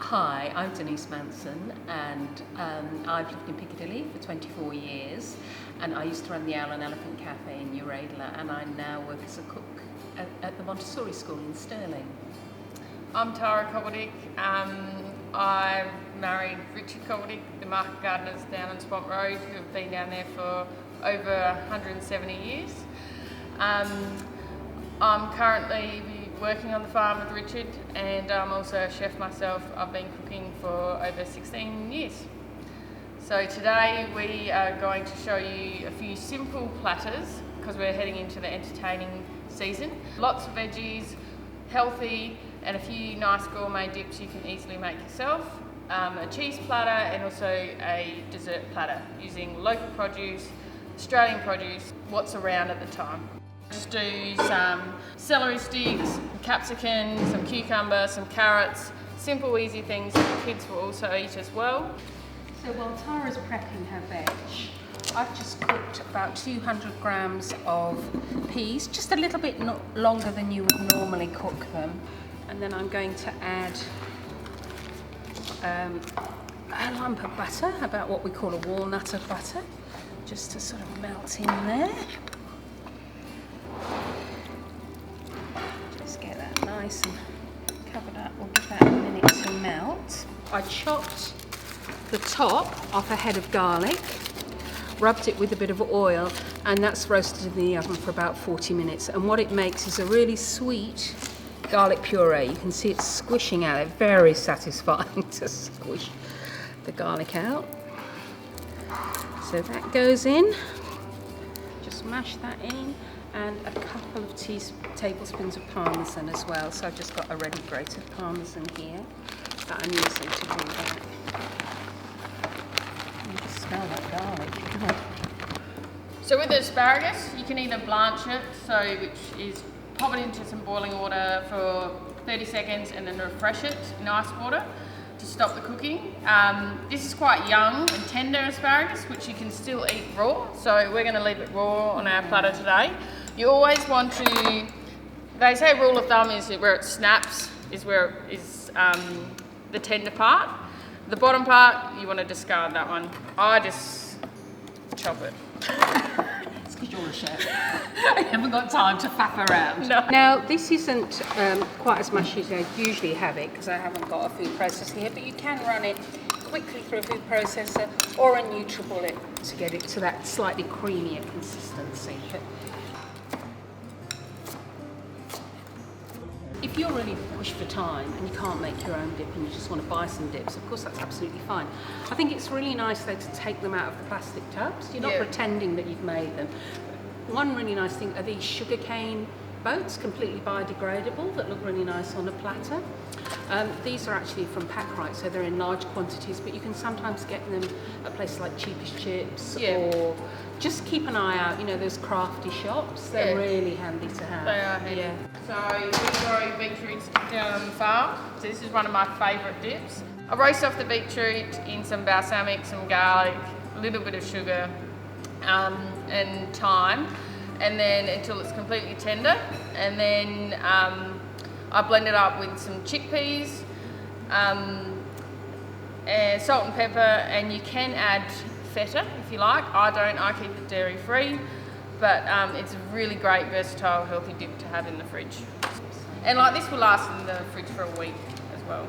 Hi, I'm Denise Manson, and I've lived in Piccadilly for 24 years, and I used to run the Owl and Elephant Cafe in Uraidla, and I now work as a cook at the Montessori School in Stirling. I'm Tara Cobbledick. I married Richard Cobbledick, the market gardeners down on Spont Road, who have been down there for over 170 years. I'm currently working on the farm with Richard, and I'm also a chef myself. I've been cooking for over 16 years. So today we are going to show you a few simple platters because we're heading into the entertaining season. Lots of veggies, healthy, and a few nice gourmet dips you can easily make yourself. A cheese platter and also a dessert platter using local produce, Australian produce, what's around at the time. Just do some celery sticks, capsicum, some cucumber, some carrots, simple easy things that the kids will also eat as well. So while Tara's prepping her veg, I've just cooked about 200 grams of peas, just a little bit longer than you would normally cook them. And then I'm going to add a lump of butter, about what we call a walnut of butter, just to sort of melt in there. Just get that nice and covered up. We'll give that a minute to melt. I chopped the top off a head of garlic, rubbed it with a bit of oil, and that's roasted in the oven for about 40 minutes. And what it makes is a really sweet garlic puree. You can see it squishing out. It's very satisfying to squish the garlic out. So that goes in. Just mash that in, and a couple of tablespoons of parmesan as well. So I've just got a ready grated parmesan here that I'm using to do that. You can smell that garlic. So with the asparagus, you can either blanch it, which is pop it into some boiling water for 30 seconds and then refresh it in ice water to stop the cooking. This is quite young and tender asparagus, which you can still eat raw. So we're going to leave it raw on our platter today. You always want to, they say rule of thumb is where it snaps is where it is the tender part. The bottom part, you want to discard that one. I just chop it. It's because you're a chef. I haven't got time to faff around. No. Now, this isn't quite as much as I usually have it because I haven't got a food processor here, but you can run it quickly through a food processor or a NutriBullet to get it to that slightly creamier consistency. But if you're really pushed for time and you can't make your own dip and you just want to buy some dips, of course that's absolutely fine. I think it's really nice though to take them out of the plastic tubs. You're not pretending that you've made them. One really nice thing are these sugarcane boats, completely biodegradable, that look really nice on a platter. These are actually from Packrite, so they're in large quantities, but you can sometimes get them at places like Cheapest Chips, or just keep an eye out, those crafty shops. They're really handy to have. They are handy. Yeah. So we grow beetroots down on the farm, so this is one of my favourite dips. I roast off the beetroot in some balsamic, some garlic, a little bit of sugar and thyme, and then until it's completely tender, and then I blend it up with some chickpeas, and salt and pepper, and you can add feta if you like. I don't, I keep it dairy free, but it's a really great, versatile, healthy dip to have in the fridge. And like this will last in the fridge for a week as well.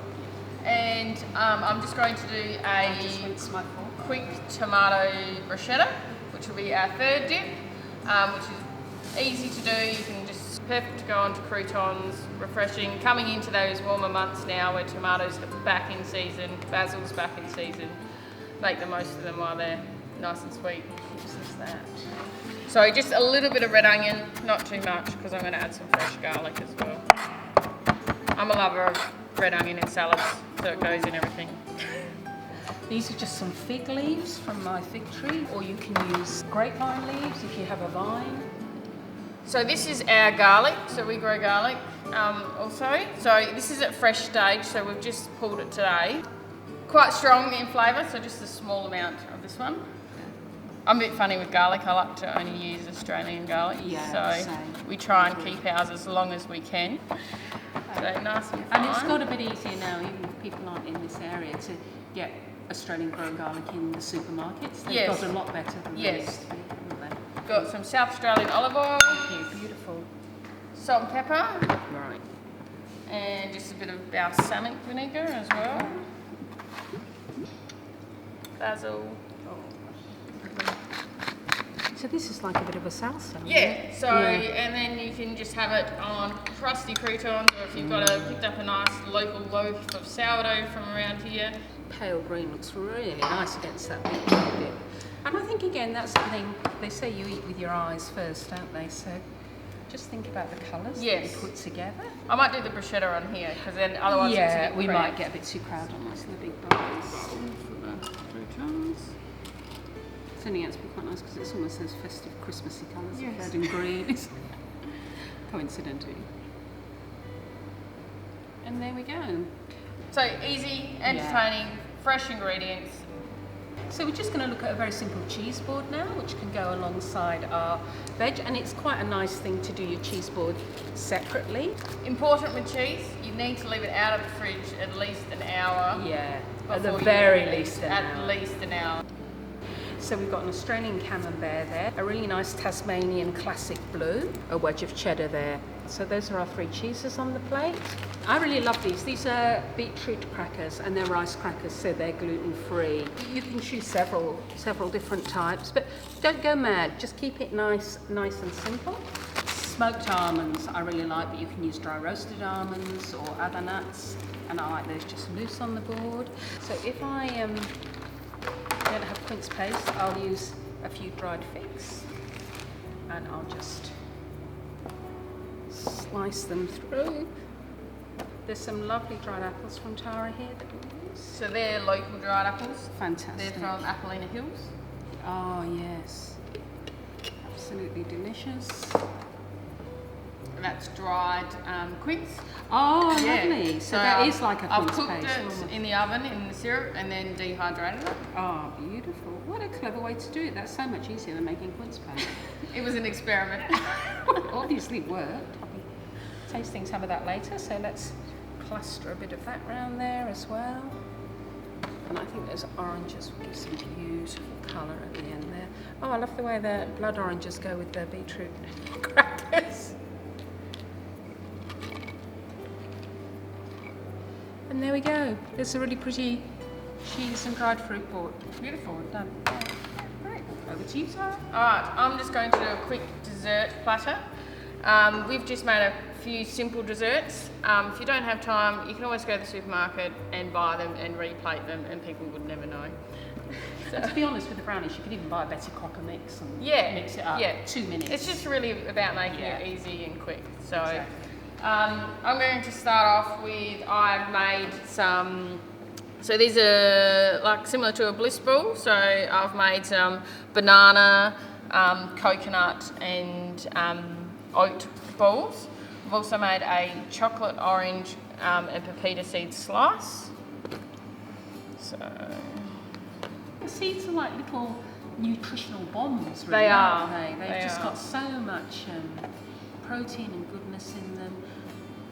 And I'm just going to do a quick tomato bruschetta, which will be our third dip, which is easy to do. You can just perfect to go onto croutons, refreshing. Coming into those warmer months now where tomatoes are back in season, basil's back in season. Make the most of them while they're nice and sweet. Just that. So just a little bit of red onion, not too much, because I'm going to add some fresh garlic as well. I'm a lover of red onion in salads, so it goes in everything. These are just some fig leaves from my fig tree, or you can use grapevine leaves if you have a vine. So this is our garlic, so we grow garlic also. So this is at fresh stage, so we've just pulled it today. Quite strong in flavour, so just a small amount of this one. I'm a bit funny with garlic. I like to only use Australian garlic. Yeah, so same. we try and keep ours as long as we can. So nice and fine. And it's got a bit easier now, even if people aren't in this area, to get Australian grown garlic in the supermarkets. They've got a lot better than they used to be, haven't they? Got some South Australian olive oil. Beautiful. Salt and pepper. Right. And just a bit of balsamic vinegar as well. Basil. So this is like a bit of a salsa. Yeah, so, and then you can just have it on crusty croutons, or if you've picked up a nice local loaf of sourdough from around here. Pale green looks really nice against that big bit. And I think again that's something they say you eat with your eyes first, don't they? So just think about the colours that you put together. I might do the bruschetta on here because then otherwise it's a bit we cramped. might get a bit too crowded on us in the big bowls. Turning out to be quite nice because it's almost those festive Christmassy colours of red and green. Coincidentally. And there we go. So easy, entertaining, fresh ingredients. So we're just going to look at a very simple cheese board now, which can go alongside our veg, and it's quite a nice thing to do your cheese board separately. Important with cheese, you need to leave it out of the fridge at least an hour. Yeah, at the very least an hour. At least an hour. So we've got an Australian camembert there, a really nice Tasmanian classic blue, a wedge of cheddar there. So those are our 3 cheeses on the plate. I really love these. These are beetroot crackers and they're rice crackers, so they're gluten-free. You can choose several different types, but don't go mad. Just keep it nice and simple. Smoked almonds I really like, but you can use dry roasted almonds or other nuts, and I like those just loose on the board. So if I don't have quince paste, I'll use a few dried figs and I'll just slice them through. There's some lovely dried apples from Tara here that we use. So they're local dried apples. Fantastic. They're from Appalina Hills. Oh yes, absolutely delicious. And that's dried quince. Oh, lovely. So that is like a I've quince cooked paste. it in the oven in the syrup and then dehydrated it. Oh, beautiful. What a clever way to do it. That's so much easier than making quince paste. It was an experiment. Obviously it worked. I'll be tasting some of that later, so let's cluster a bit of that round there as well. And I think those oranges will give some beautiful colour at the end there. Oh, I love the way the blood oranges go with the beetroot crackers. And there we go. There's a really pretty cheese and dried fruit board. Beautiful, done. Great. Over to you, Sarah. Alright, I'm just going to do a quick dessert platter. We've just made a few simple desserts. If you don't have time, you can always go to the supermarket and buy them and replate them, and people would never know. So, to be honest with the brownies, you could even buy a Betty Crocker mix and mix it up. 2 minutes. It's just really about making it easy and quick. So, exactly. I'm going to start off with, I've made some, so these are like similar to a bliss ball. So I've made some banana, coconut and oat balls. I've also made a chocolate orange and pepita seed slice. So the seeds are like little nutritional bombs, really, they aren't are. they? They've just got so much protein and goodness in them,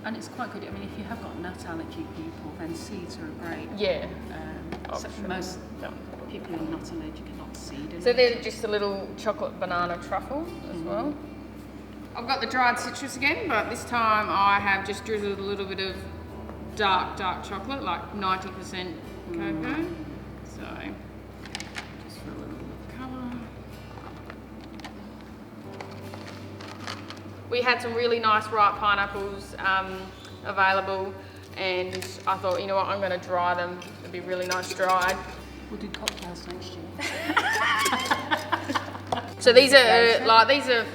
and it's quite good. I mean, if you have got nut allergy people, then seeds are a great. Yeah. Most people who are not allergic are not seed. So they're just a little chocolate banana truffle as well. I've got the dried citrus again, but this time I have just drizzled a little bit of dark chocolate, like 90% cocoa. So just for a little bit of colour. We had some really nice ripe pineapples available, and I thought, you know what, I'm going to dry them. It'd be really nice dried. We'll do cocktails next year. So these are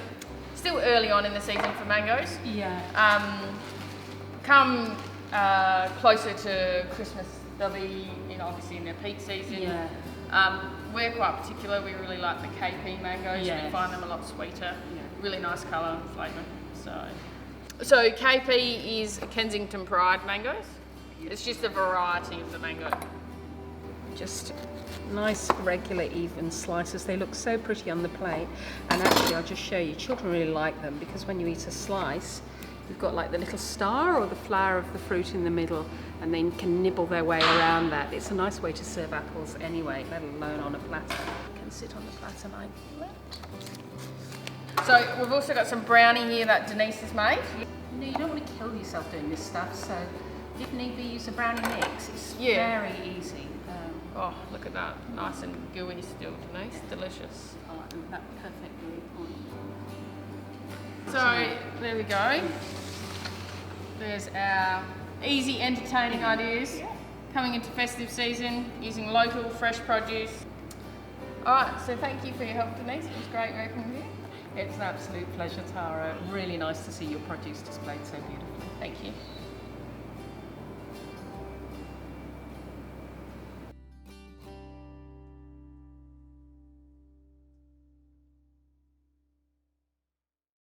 still early on in the season for mangoes. Yeah. Come closer to Christmas, they'll be obviously in their peak season. Yeah. We're quite particular. We really like the KP mangoes. Yes. We find them a lot sweeter. Yeah. Really nice colour and flavour. So KP is Kensington Pride mangoes. It's just a variety of the mango. just nice, regular, even slices. They look so pretty on the plate. And actually, I'll just show you, children really like them because when you eat a slice, you've got like the little star or the flower of the fruit in the middle, and they can nibble their way around that. It's a nice way to serve apples anyway, let alone on a platter. You can sit on the platter like that. So we've also got some brownie here that Denise has made. You know, you don't want to kill yourself doing this stuff, so if need be, use a brownie mix. It's Yeah. very easy. Oh, look at that. Nice and gooey still, Denise. Delicious. And that perfectly on. So there we go. There's our easy entertaining ideas coming into festive season using local fresh produce. Alright, so thank you for your help, Denise. It was great working with you. It's an absolute pleasure, Tara. Really nice to see your produce displayed so beautifully. Thank you.